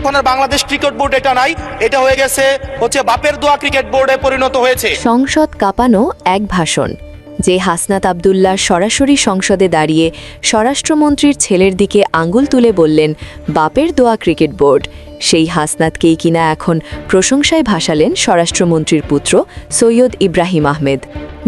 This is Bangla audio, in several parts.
এখন আর বাংলাদেশ ক্রিকেট বোর্ড এটা নাই, এটা হয়ে গেছে বাপের দোয়া ক্রিকেট বোর্ডে পরিণত হয়েছে। সংসদ কাঁপানো এক ভাষণ, যে হাসনাত আবদুল্লাহ সরাসরি সংসদে দাঁড়িয়ে স্বরাষ্ট্রমন্ত্রীর ছেলের দিকে আঙ্গুল তুলে বললেন বাপের দোয়া ক্রিকেট বোর্ড, সেই হাসনাতকেই কিনা এখন প্রশংসায় ভাসালেন স্বরাষ্ট্রমন্ত্রীর পুত্র সৈয়দ ইব্রাহিম আহমেদ।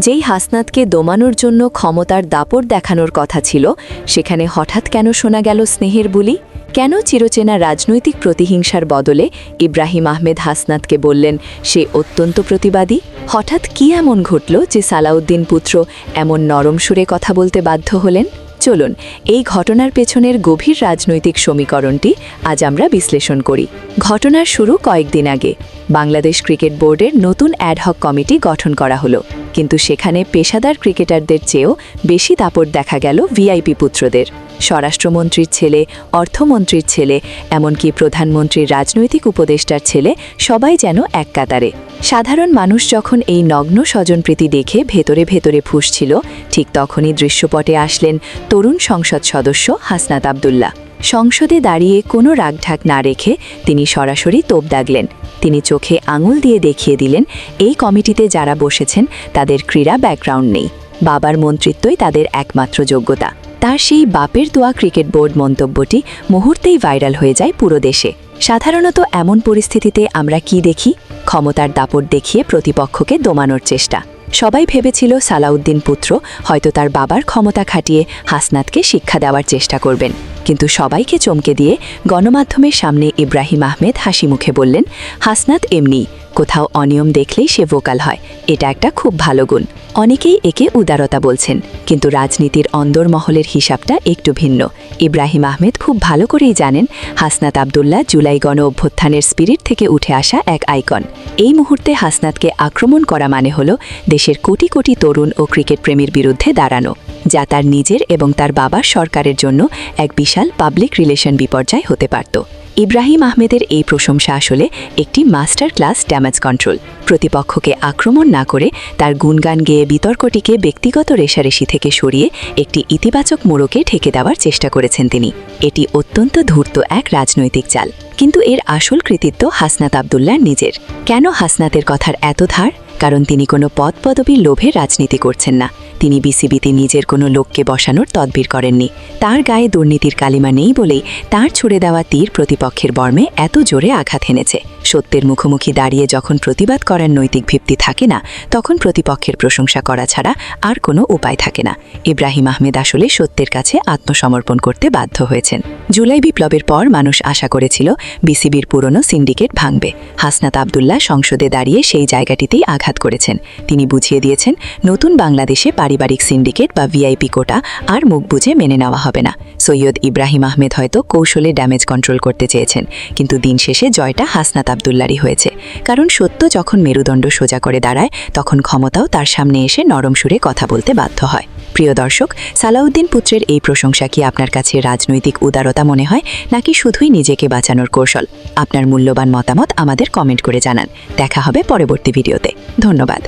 যেই হাসনাতকে দমানোর জন্য ক্ষমতার দাপট দেখানোর কথা ছিল, সেখানে হঠাৎ কেন শোনা গেল স্নেহের বুলি? কেন চিরচেনা রাজনৈতিক প্রতিহিংসার বদলে ইব্রাহিম আহমেদ হাসনাতকে বললেন সে অত্যন্ত প্রতিবাদী? হঠাৎ কি এমন ঘটল যে সালাউদ্দিন পুত্র এমন নরম সুরে কথা বলতে বাধ্য হলেন? চলুন এই ঘটনার পেছনের গভীর রাজনৈতিক সমীকরণটি আজ আমরা বিশ্লেষণ করি। ঘটনার শুরু কয়েকদিন আগে বাংলাদেশ ক্রিকেট বোর্ডের নতুন অ্যাডহক কমিটি গঠন করা হলো, কিন্তু সেখানে পেশাদার ক্রিকেটারদের চেয়েও বেশি দাপট দেখা গেল ভিআইপি পুত্রদের। স্বরাষ্ট্রমন্ত্রীর ছেলে, অর্থমন্ত্রীর ছেলে, এমনকি প্রধানমন্ত্রীর রাজনৈতিক উপদেষ্টার ছেলে, সবাই যেন এক কাতারে। সাধারণ মানুষ যখন এই নগ্ন স্বজনপ্রীতি দেখে ভেতরে ভেতরে ফুঁসছিল, ঠিক তখনই দৃশ্যপটে আসলেন তরুণ সংসদ সদস্য হাসনাত আবদুল্লাহ। সংসদে দাঁড়িয়ে কোনো রাগঢাক না রেখে তিনি সরাসরি তোপ দাগলেন। তিনি চোখে আঙুল দিয়ে দেখিয়ে দিলেন এই কমিটিতে যারা বসেছেন তাদের ক্রীড়া ব্যাকগ্রাউন্ড নেই, বাবার মন্ত্রিত্বই তাদের একমাত্র যোগ্যতা। তার সেই বাপের দোয়া ক্রিকেট বোর্ড মন্তব্যটি মুহূর্তেই ভাইরাল হয়ে যায় পুরো দেশে। সাধারণত এমন পরিস্থিতিতে আমরা কি দেখি? ক্ষমতার দাপট দেখিয়ে প্রতিপক্ষকে দমানোর চেষ্টা। সবাই ভেবেছিল সালাউদ্দিন পুত্র হয়তো তার বাবার ক্ষমতা খাটিয়ে হাসনাতকে শিক্ষা দেওয়ার চেষ্টা করবেন, কিন্তু সবাইকে চমকে দিয়ে গণমাধ্যমের সামনে ইব্রাহিম আহমেদ হাসি মুখে বললেন হাসনাত এমনি, কোথাও অনিয়ম দেখলেই সে ভোকাল হয়, এটা একটা খুব ভালো গুণ। অনেকেই একে উদারতা বলছেন, কিন্তু রাজনীতির অন্দরমহলের হিসাবটা একটু ভিন্ন। ইব্রাহিম আহমেদ খুব ভালো করেই জানেন হাসনাত আবদুল্লাহ জুলাই গণ অভ্যুত্থানের স্পিরিট থেকে উঠে আসা এক আইকন। এই মুহূর্তে হাসনাতকে আক্রমণ করা মানে হলো দেশের কোটি কোটি তরুণ ও ক্রিকেট প্রেমীর বিরুদ্ধে দাঁড়ানো, যা তার নিজের এবং তার বাবার সরকারের জন্য এক বিশাল পাবলিক রিলেশন বিপর্যয় হতে পারত। ইব্রাহিম আহমেদের এই প্রশংসা আসলে একটি মাস্টার ক্লাস ড্যামেজ কন্ট্রোল। প্রতিপক্ষকে আক্রমণ না করে তার গুণগান গেয়ে বিতর্কটিকে ব্যক্তিগত রেষারেষি থেকে সরিয়ে একটি ইতিবাচক মোড়কে ঠেকে দেওয়ার চেষ্টা করেছেন তিনি। এটি অত্যন্ত ধূর্ত এক রাজনৈতিক চাল, কিন্তু এর আসল কৃতিত্ব হাসনাত আবদুল্লাহর নিজের। কেন হাসনাতের কথার এত ধার? কারণ তিনি কোনো পদ পদবীর লোভে রাজনীতি করছেন না। তিনি বিসিবিতে নিজের কোনো লোককে বসানোর তদবির করেননি। তার গায়ে দুর্নীতির কালিমা নেই বলেই তার ছুড়ে দেওয়া তীর প্রতিপক্ষের বর্মে এত জোরে আঘাত হেনেছে। সত্যের মুখোমুখি দাঁড়িয়ে যখন প্রতিবাদ করার নৈতিক ভিত্তি থাকে না, তখন প্রতিপক্ষের প্রশংসা করা ছাড়া আর কোনো উপায় থাকে না। ইব্রাহিম আহমেদ আসলে সত্যের কাছে আত্মসমর্পণ করতে বাধ্য হয়েছেন। জুলাই বিপ্লবের পর মানুষ আশা করেছিল বিসিবির পুরনো সিন্ডিকেট ভাঙবে। হাসনাত আবদুল্লাহ সংসদে দাঁড়িয়ে সেই জায়গাটিতেই আঘাত করেছেন। তিনি বুঝিয়ে দিয়েছেন নতুন বাংলাদেশে পারিবারিক সিন্ডিকেট বা ভিআইপি কোটা আর মুখ বুঝে মেনে নেওয়া হবে না। সৈয়দ ইব্রাহিম আহমেদ হয়তো কৌশলে ড্যামেজ কন্ট্রোল করতে চেয়েছেন, কিন্তু দিন শেষে জয়টা হাসনাত আবদুল্লারই হয়েছে। কারণ সত্য যখন মেরুদণ্ড সোজা করে দাঁড়ায়, তখন ক্ষমতাও তার সামনে এসে নরম সুরে কথা বলতে বাধ্য হয়। প্রিয় দর্শক, সালাউদ্দিন পুত্রের এই প্রশংসা কি আপনার কাছে রাজনৈতিক উদারতা মনে হয়, নাকি শুধুই নিজেকে বাঁচানোর কৌশল? আপনার মূল্যবান মতামত আমাদের কমেন্ট করে জানান। দেখা হবে পরবর্তী ভিডিওতে। ধন্যবাদ।